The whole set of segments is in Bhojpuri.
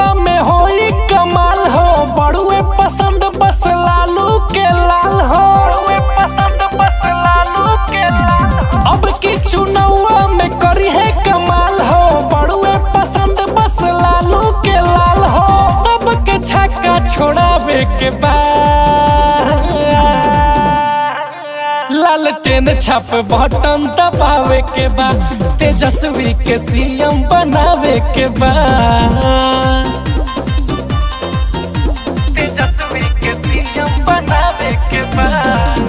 चुनौआ में होई कमाल हो, बड़ुए पसंद बस लालू के लाल हो, पसंद बस लालू के लाल हो। अब की चुनौआ में करी है कमाल हो, बड़ुए पसंद बस लालू के लाल हो। सबके छक्का छोड़ावे के बाद लालटेन छाप बटन दबावे के बाद तेजस्वी के सीएम बनावे के बाद, तेजस्वी के सीएम बनावे के बाद।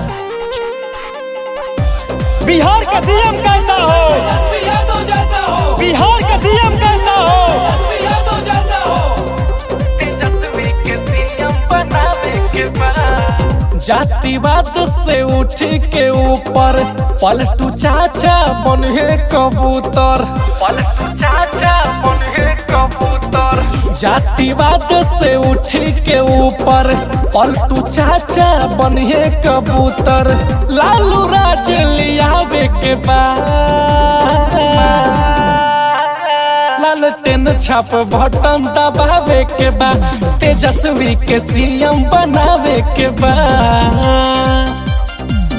बिहार का सीएम कैसा हो, तेजस्वी यादव जैसा हो, बिहार का सीएम कैसा हो, तेजस्वी यादव जैसा हो, तेजस्वी के सीएम बनावे के बाद। जातिवाद से उठ के ऊपर पलटू चाचा बने कबूतर, पलटू चाचा बने कबूतर। जातिवाद से उठ के ऊपर पलटू चाचा बने कबूतर। लालू राज लियावे के बाद लालटेन छाप बटन दबावे के बाद तेजस्वी के सीएम बनावे के बाद।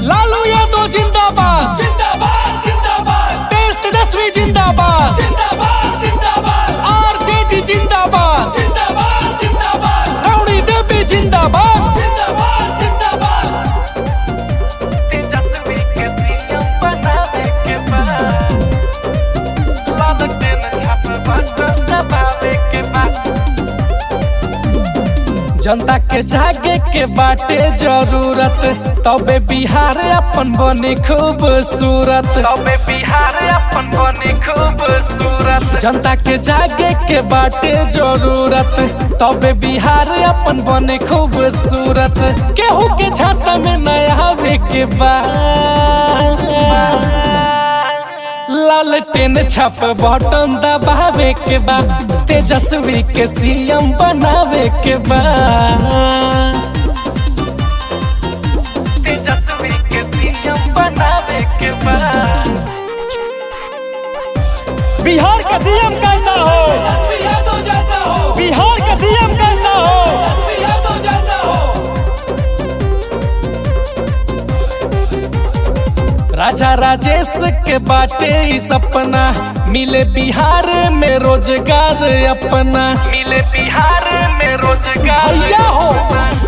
लालू यादव जिंदाबाद जिंदाबाद जिंदाबाद, तेजस्वी जिंदाबाद जिंदाबाद जिंदाबाद, आरजेडी जिंदाबाद जिंदाबाद जिंदाबाद, राउडी देवी जिंदाबाद जिंदाबाद जिंदाबाद। तेजस्वी के सीएम बनावे के बाद लालटेन छाप बटन दबावे के बाद। जनता के जागे के बाटे जरूरत, तबे बिहार अपन बने खूबसूरत, तबे बिहार अपन बने खूबसूरत। जनता के जागे के बाटे जरूरत, तबे बिहार अपन बने खूबसूरत। केहू के झांसा में नया आवे के बाद लालटेन छाप बटन दबावे के बाद तेजस्वी के सीएम बनावे के बाद, तेजस्वी के सीएम बनावे के बाद। बिहार का सीएम कैसा हो, तेजस्वी यादव जैसा हो, बिहार का सीएम कैसा हो, तेजस्वी यादव जैसा हो। राजा राजेश के बाटे ई सपना, मिले बिहार में रोजगार अपना, मिले बिहार में रोजगार हो।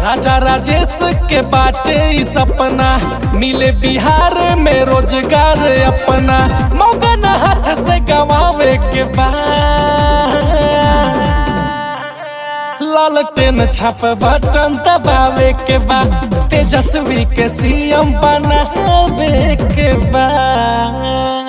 राजा राजेश के बाटे ई सपना, मिले बिहार में रोजगार अपना। मौका न हाथ से गवावे के बाद लालटेन छाप बटन दबावे के बाद तेजस्वी के सीएम बनावे के बाद।